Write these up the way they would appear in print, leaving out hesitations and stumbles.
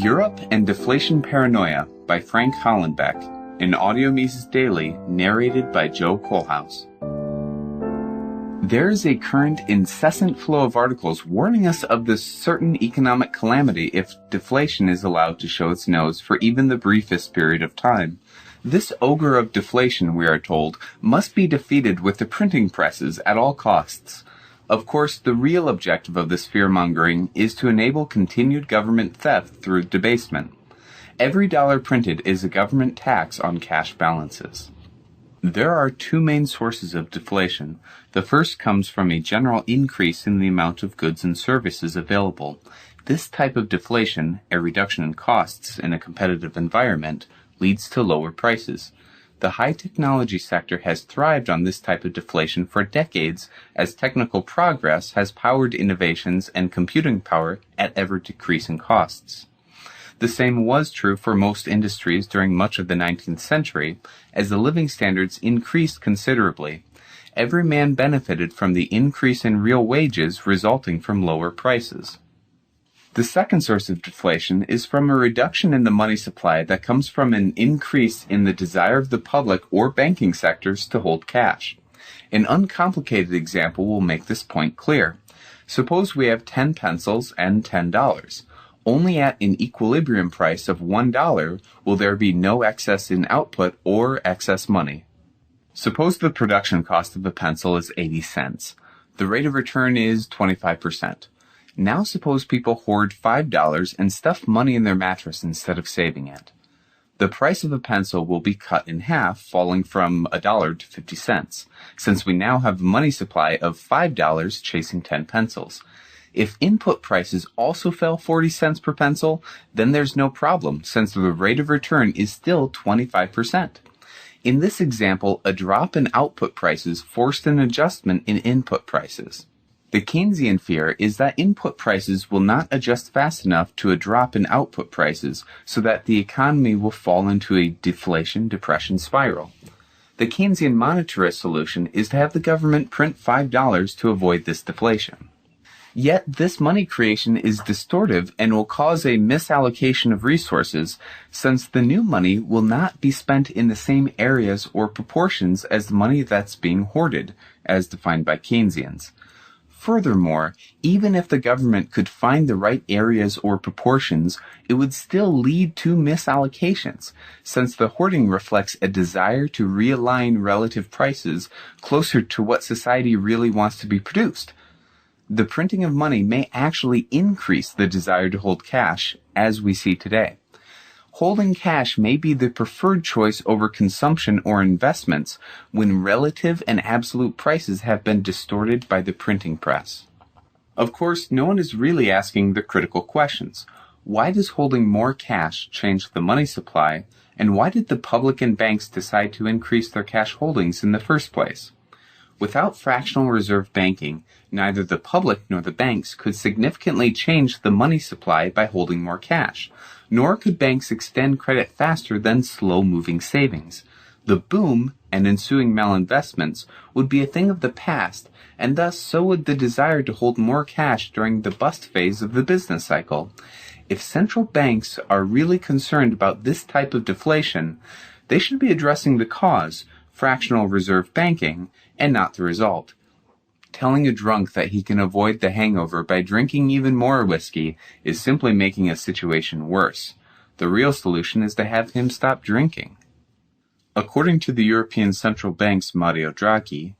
Europe and Deflation Paranoia by Frank Hollenbeck, in Audio Mises Daily, narrated by Joe Kohlhaus. There is a current incessant flow of articles warning us of this certain economic calamity if deflation is allowed to show its nose for even the briefest period of time. This ogre of deflation, we are told, must be defeated with the printing presses at all costs. Of course, the real objective of this fear-mongering is to enable continued government theft through debasement. Every dollar printed is a government tax on cash balances. There are two main sources of deflation. The first comes from a general increase in the amount of goods and services available. This type of deflation, a reduction in costs in a competitive environment, leads to lower prices. The high-technology sector has thrived on this type of deflation for decades as technical progress has powered innovations and computing power at ever-decreasing costs. The same was true for most industries during much of the 19th century, as the living standards increased considerably. Every man benefited from the increase in real wages resulting from lower prices. The second source of deflation is from a reduction in the money supply that comes from an increase in the desire of the public or banking sectors to hold cash. An uncomplicated example will make this point clear. Suppose we have 10 pencils and $10. Only at an equilibrium price of $1 will there be no excess in output or excess money. Suppose the production cost of a pencil is 80 cents. The rate of return is 25%. Now suppose people hoard $5 and stuff money in their mattress instead of saving it. The price of a pencil will be cut in half, falling from $1 to 50 cents, since we now have a money supply of $5 chasing 10 pencils. If input prices also fell 40 cents per pencil, then there's no problem, since the rate of return is still 25%. In this example, a drop in output prices forced an adjustment in input prices. The Keynesian fear is that input prices will not adjust fast enough to a drop in output prices so that the economy will fall into a deflation-depression spiral. The Keynesian monetarist solution is to have the government print $5 to avoid this deflation. Yet this money creation is distortive and will cause a misallocation of resources, since the new money will not be spent in the same areas or proportions as the money that's being hoarded, as defined by Keynesians. Furthermore, even if the government could find the right areas or proportions, it would still lead to misallocations, since the hoarding reflects a desire to realign relative prices closer to what society really wants to be produced. The printing of money may actually increase the desire to hold cash, as we see today. Holding cash may be the preferred choice over consumption or investments when relative and absolute prices have been distorted by the printing press. Of course, no one is really asking the critical questions. Why does holding more cash change the money supply, and why did the public and banks decide to increase their cash holdings in the first place? Without fractional reserve banking, neither the public nor the banks could significantly change the money supply by holding more cash, nor could banks extend credit faster than slow-moving savings. The boom and ensuing malinvestments would be a thing of the past, and thus so would the desire to hold more cash during the bust phase of the business cycle. If central banks are really concerned about this type of deflation, they should be addressing the cause, fractional reserve banking, and not the result. Telling a drunk that he can avoid the hangover by drinking even more whiskey is simply making a situation worse. The real solution is to have him stop drinking. According to the European Central Bank's Mario Draghi,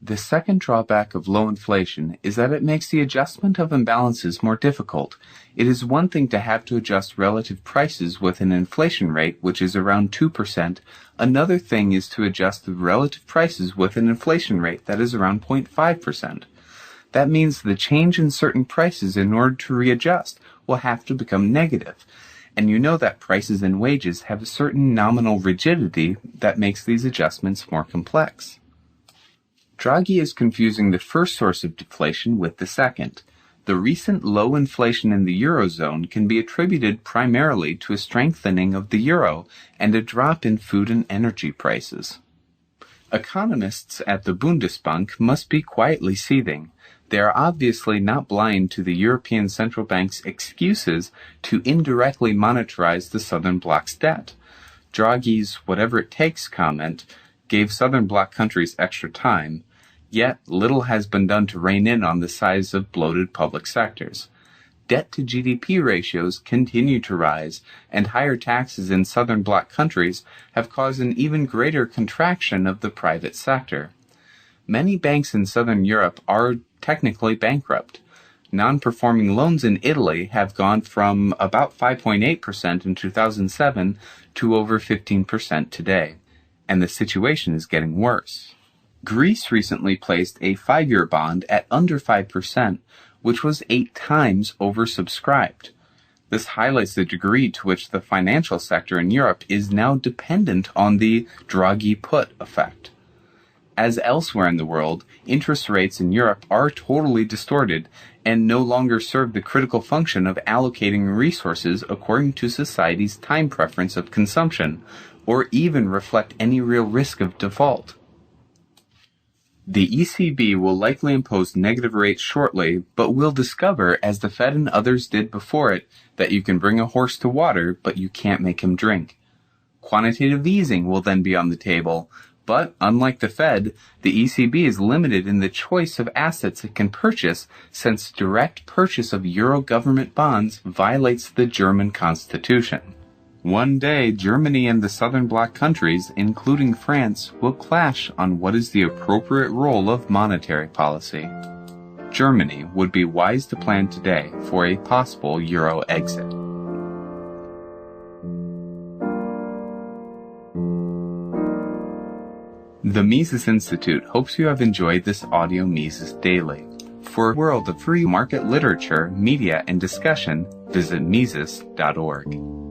the second drawback of low inflation is that it makes the adjustment of imbalances more difficult. It is one thing to have to adjust relative prices with an inflation rate which is around 2%. Another thing is to adjust the relative prices with an inflation rate that is around 0.5%. That means the change in certain prices in order to readjust will have to become negative. And you know that prices and wages have a certain nominal rigidity that makes these adjustments more complex. Draghi is confusing the first source of deflation with the second. The recent low inflation in the Eurozone can be attributed primarily to a strengthening of the euro and a drop in food and energy prices. Economists at the Bundesbank must be quietly seething. They are obviously not blind to the European Central Bank's excuses to indirectly monetize the Southern Bloc's debt. Draghi's "whatever it takes" comment gave Southern Bloc countries extra time, yet little has been done to rein in on the size of bloated public sectors. Debt to GDP ratios continue to rise, and higher taxes in Southern Bloc countries have caused an even greater contraction of the private sector. Many banks in Southern Europe are technically bankrupt. Non-performing loans in Italy have gone from about 5.8% in 2007 to over 15% today, and the situation is getting worse. Greece recently placed a 5-year bond at under 5%, which was 8 times oversubscribed. This highlights the degree to which the financial sector in Europe is now dependent on the Draghi put effect. As elsewhere in the world, interest rates in Europe are totally distorted and no longer serve the critical function of allocating resources according to society's time preference of consumption, or even reflect any real risk of default. The ECB will likely impose negative rates shortly, but will discover, as the Fed and others did before it, that you can bring a horse to water, but you can't make him drink. Quantitative easing will then be on the table, but unlike the Fed, the ECB is limited in the choice of assets it can purchase, since direct purchase of Euro government bonds violates the German constitution. One day, Germany and the Southern Bloc countries, including France, will clash on what is the appropriate role of monetary policy. Germany would be wise to plan today for a possible Euro exit. The Mises Institute hopes you have enjoyed this audio Mises Daily. For a world of free market literature, media, and discussion, visit Mises.org.